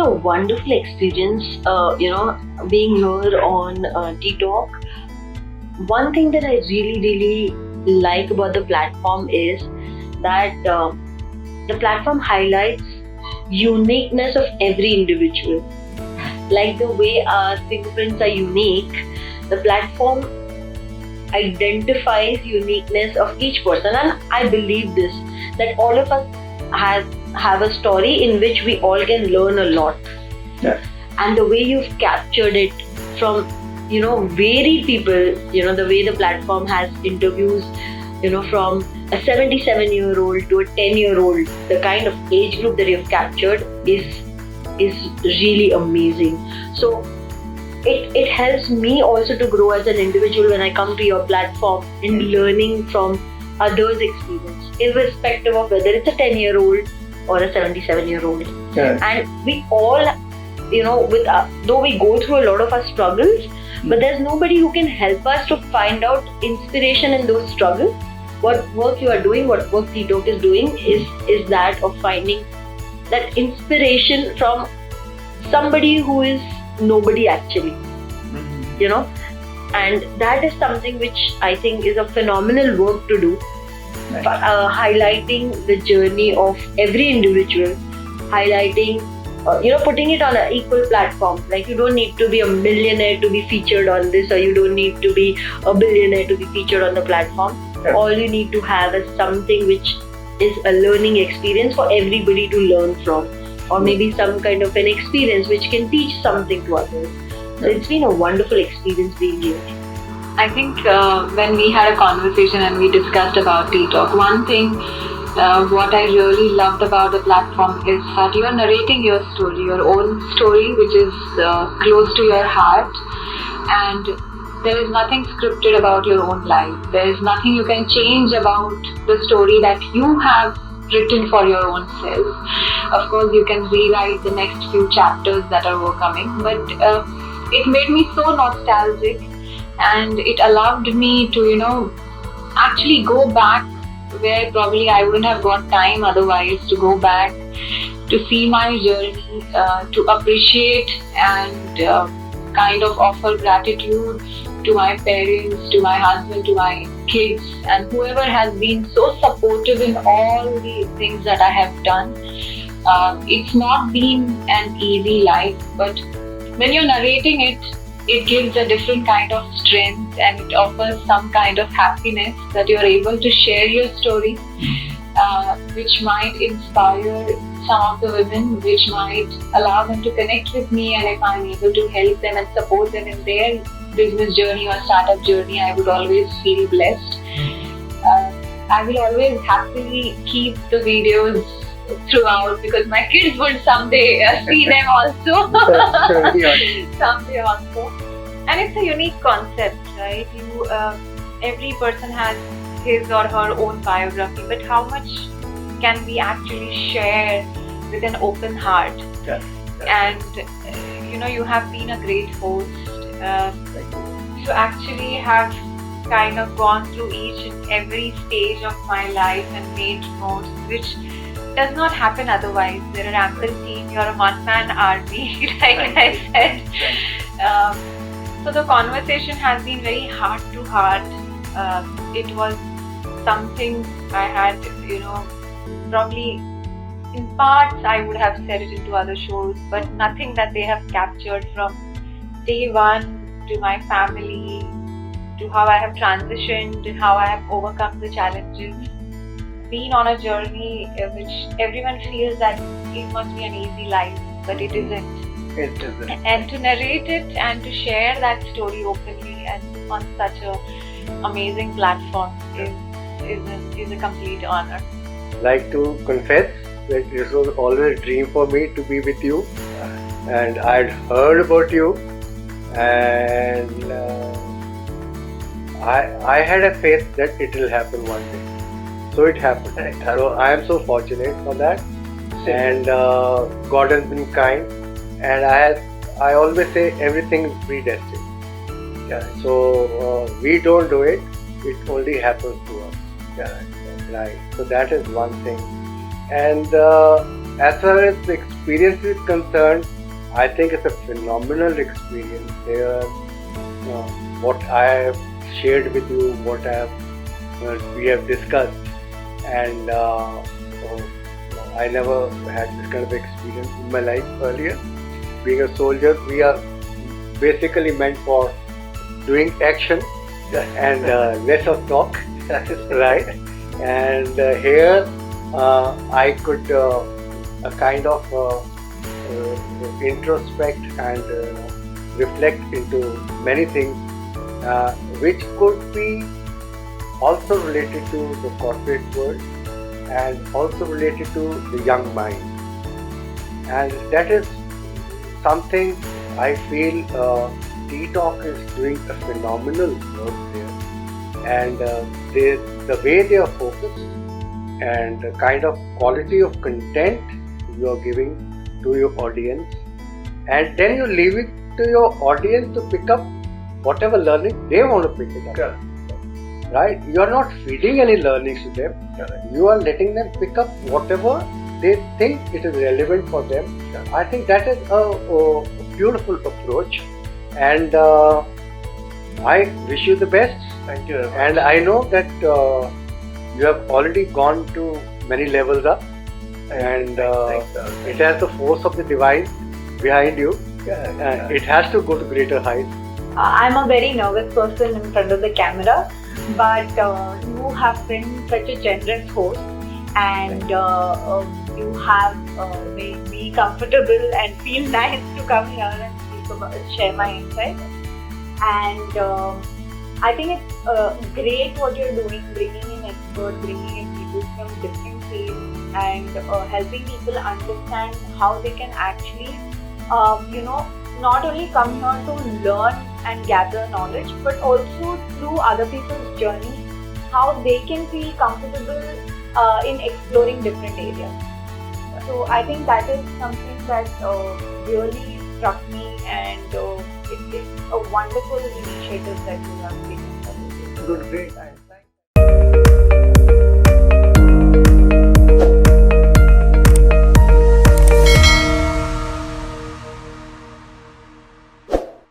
a wonderful experience, being here on ttalk. One thing that I really like about the platform is that the platform highlights uniqueness of every individual. Like the way our fingerprints are unique, the platform identifies uniqueness of each person, and I believe this, that all of us have a story in which we all can learn a lot. Yeah. And the way you've captured it from varied people, the way the platform has interviews, from a 77-year-old to a 10-year-old, the kind of age group that you've captured is really amazing. So it helps me also to grow as an individual when I come to your platform in learning from others' experience, irrespective of whether it's a 10-year-old or a 77-year-old. Yeah. And we all, though we go through a lot of our struggles, but there's nobody who can help us to find out inspiration in those struggles. What work you are doing, what work ttalk is doing is that of finding that inspiration from somebody who is nobody actually, and that is something which I think is a phenomenal work to do. Right. Highlighting the journey of every individual, highlighting, putting it on an equal platform. Like, you don't need to be a millionaire to be featured on this, or you don't need to be a billionaire to be featured on the platform. Yeah. All you need to have is something which is a learning experience for everybody to learn from, or maybe some kind of an experience which can teach something to others. So it's been a wonderful experience being here. I think when we had a conversation and we discussed about ttalk, one thing what I really loved about the platform is that you are narrating your story, your own story, which is close to your heart, and there is nothing scripted about your own life. There is nothing you can change about the story that you have written for your own self. Of course, you can rewrite the next few chapters that are coming, but it made me so nostalgic, and it allowed me to, actually go back where probably I wouldn't have got time otherwise, to go back to see my journey, to appreciate and kind of offer gratitude to my parents, to my husband, to my kids, and whoever has been so supportive in all the things that I have done. It's not been an easy life, but when you're narrating it, it gives a different kind of strength, and it offers some kind of happiness that you're able to share your story, which might inspire some of the women, which might allow them to connect with me, and if I'm able to help them and support them in their business journey or startup journey, I would always feel blessed. I will always happily keep the videos throughout, because my kids would someday see them also. Someday also. And it's a unique concept, right? Every person has his or her own biography, but how much can we actually share with an open heart? Yeah. And you have been a great host to actually have kind of gone through each and every stage of my life and made notes, which does not happen otherwise. There are ample team, you're a one-man army, like I said. So the conversation has been very heart to heart. It was something I had, probably in parts I would have said it into other shows, but nothing that they have captured from day one to my family, to how I have transitioned, and how I have overcome the challenges. Been on a journey which everyone feels that it must be an easy life, but it isn't. It isn't. And to narrate it and to share that story openly and on such a amazing platform is a complete honor. Like to confess that this was always a dream for me to be with you, and I'd heard about you, and I had a faith that it will happen one day. So it happened. So I am so fortunate for that, and God has been kind, and I always say everything is predestined. Yeah. So we don't do it; it only happens to us. Yeah. Right. So that is one thing. And as far as the experience is concerned, I think it's a phenomenal experience. What I have shared with you, we have discussed, and I never had this kind of experience in my life earlier. Being a soldier, we are basically meant for doing action and less of talk, right? And here I could kind of introspect and reflect into many things which could be also related to the corporate world and also related to the young mind. And that is something I feel ttalk is doing a phenomenal work there. And the way they are focused and the kind of quality of content you are giving to your audience, and then you leave it to your audience to pick up whatever learning they want to pick it up. Correct. Right? You are not feeding any learnings to them. Correct. You are letting them pick up whatever they think it is relevant for them. Correct. I think that is a beautiful approach, and I wish you the best. Thank you very much. And I know that you have already gone to many levels up, and Thanks, it has the force of the divine behind you. yeah. It has to go to greater heights. I'm a very nervous person in front of the camera, but you have been such a generous host, and you have made me comfortable and feel nice to come here and share my insights. And I think it's great what you're doing, bringing in experts, bringing in people from different fields, and helping people understand how they can actually, not only come here to learn and gather knowledge, but also through other people's journey, how they can feel comfortable in exploring different areas. So I think that is something that really struck me, and it's a wonderful initiative that you have taken. Good, great.